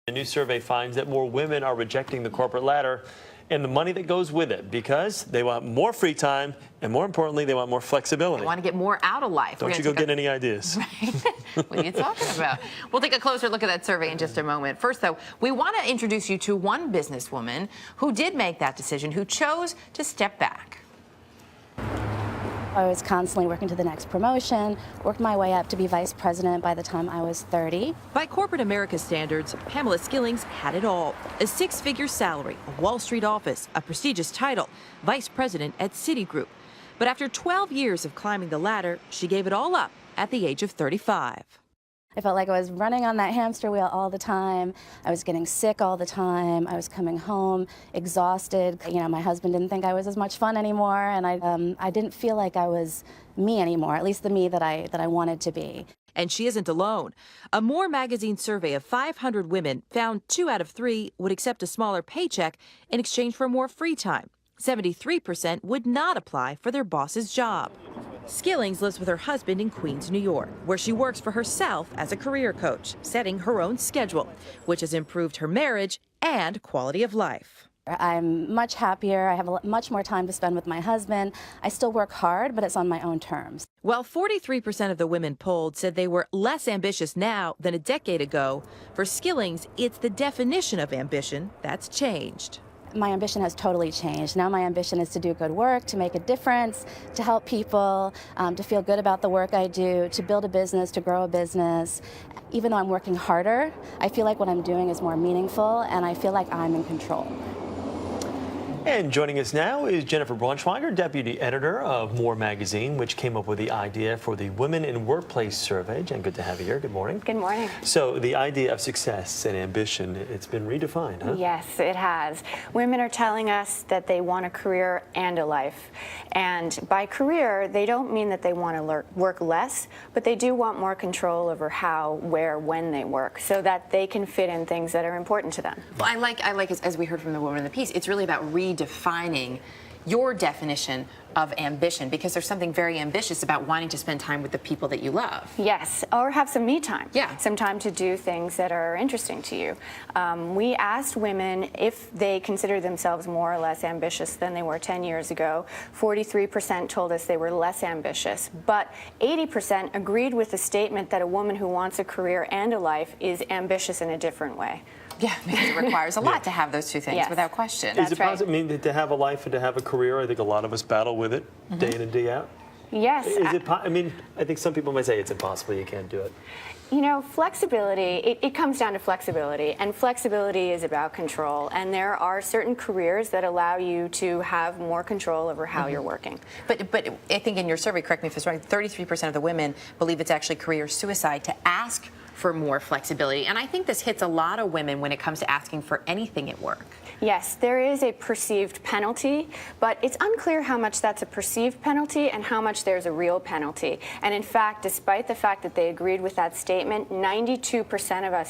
A new survey finds that more women are rejecting the corporate ladder and the money that goes with it because they want more free time and, more importantly, they want more flexibility. They want to get more out of life. Don't you go get any ideas. Right. What are you talking about? We'll take a closer look at that survey in just a moment. First, though, we want to introduce you to one businesswoman who did make that decision, who chose to step back. I was constantly working to the next promotion, worked my way up to be vice president by the time I was 30. By corporate America standards, Pamela Skillings had it all. A six-figure salary, a Wall Street office, a prestigious title, vice president at Citigroup. But after 12 years of climbing the ladder, she gave it all up at the age of 35. I felt like I was running on that hamster wheel all the time. I was getting sick all the time. I was coming home exhausted. You know, my husband didn't think I was as much fun anymore, and I didn't feel like I was me anymore, at least the me that I wanted to be. And she isn't alone. A More magazine survey of 500 women found 2 out of 3 would accept a smaller paycheck in exchange for more free time. 73% would not apply for their boss's job. Skillings lives with her husband in Queens, New York, where she works for herself as a career coach, setting her own schedule, which has improved her marriage and quality of life. I'm much happier. I have much more time to spend with my husband. I still work hard, but it's on my own terms. While 43% of the women polled said they were less ambitious now than a decade ago, for Skillings, it's the definition of ambition that's changed. My ambition has totally changed. Now my ambition is to do good work, to make a difference, to help people, to feel good about the work I do, to build a business, to grow a business. Even though I'm working harder, I feel like what I'm doing is more meaningful, and I feel like I'm in control. And joining us now is Jennifer Braunschweiger, deputy editor of More magazine, which came up with the idea for the Women in Workplace survey. Jen, good to have you here. Good morning. Good morning. So the idea of success and ambition, it's been redefined, huh? Yes, it has. Women are telling us that they want a career and a life. And by career, they don't mean that they want to work less, but they do want more control over how, where, when they work, so that they can fit in things that are important to them. Well, I like as we heard from the woman in the piece, it's really about redefining your definition of ambition, because there's something very ambitious about wanting to spend time with the people that you love. Yes, or have some me time. Yeah. Some time to do things that are interesting to you. We asked women if they consider themselves more or less ambitious than they were 10 years ago. 43% told us they were less ambitious, but 80% agreed with the statement that a woman who wants a career and a life is ambitious in a different way. Yeah, because it requires a lot to have those two things, Yes. without question. That's Is it possible, I mean, to have a life and to have a career? I think a lot of us battle with it day in and day out. Yes. Is it? I mean, I think some people might say it's impossible. You can't do it. You know, flexibility, it comes down to flexibility, and flexibility is about control, and there are certain careers that allow you to have more control over how you're working. But I think in your survey, correct me if it's wrong, 33% of the women believe it's actually career suicide to ask for more flexibility. And I think this hits a lot of women when it comes to asking for anything at work. Yes, there is a perceived penalty, but it's unclear how much that's a perceived penalty and how much there's a real penalty. And in fact, despite the fact that they agreed with that statement, 92% of them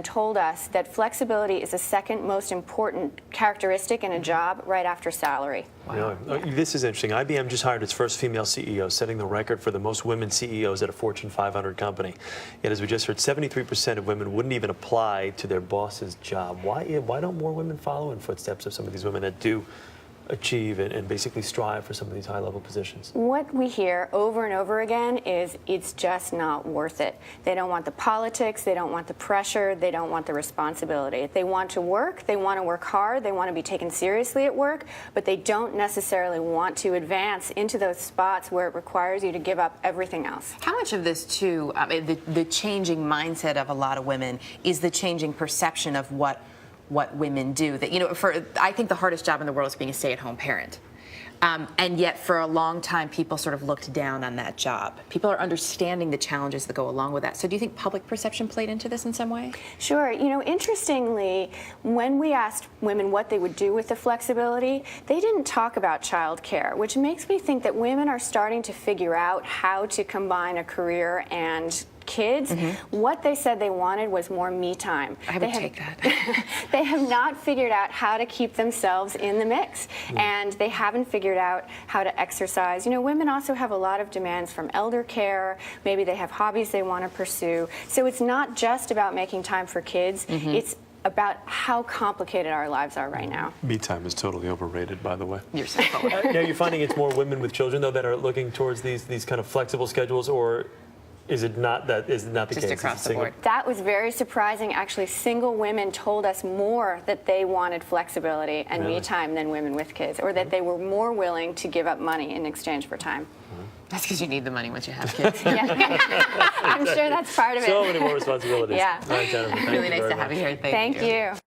told us that flexibility is the second most important characteristic in a job right after salary. Wow. Yeah. This is interesting. IBM just hired its first female CEO, setting the record for the most women CEOs at a Fortune 500 company. Yet, as we just heard, 73% of women wouldn't even apply to their boss's job. Why don't more women follow in footsteps of some of these women that do achieve and basically strive for some of these high-level positions? What we hear over and over again is it's just not worth it. They don't want the politics, they don't want the pressure, they don't want the responsibility. If they want to work hard, they want to be taken seriously at work, but they don't necessarily want to advance into those spots where it requires you to give up everything else. How much of this, too, the changing mindset of a lot of women is the changing perception of what women do? That, you know, I think the hardest job in the world is being a stay-at-home parent. And yet, for a long time, people sort of looked down on that job. People are understanding the challenges that go along with that. So do you think public perception played into this in some way? Sure. You know, interestingly, when we asked women what they would do with the flexibility, they didn't talk about child care, which makes me think that women are starting to figure out how to combine a career and kids, what they said they wanted was more me time. I would take that. They have not figured out how to keep themselves in the mix, and they haven't figured out how to exercise. You know, women also have a lot of demands from elder care. Maybe they have hobbies they want to pursue. So it's not just about making time for kids. It's about how complicated our lives are right now. Me time is totally overrated, by the way. You're so forward. Now, you're finding it's more women with children, though, that are looking towards these kind of flexible schedules, or is it not that? Is it not the Just case? across the board. That was very surprising. Actually, single women told us more that they wanted flexibility and me time than women with kids, or that they were more willing to give up money in exchange for time. That's because you need the money once you have kids. Yeah. I'm sure that's part of it. So many more responsibilities. Yeah. All right, Jennifer, thank Really you nice very to have much. you here. Thank you.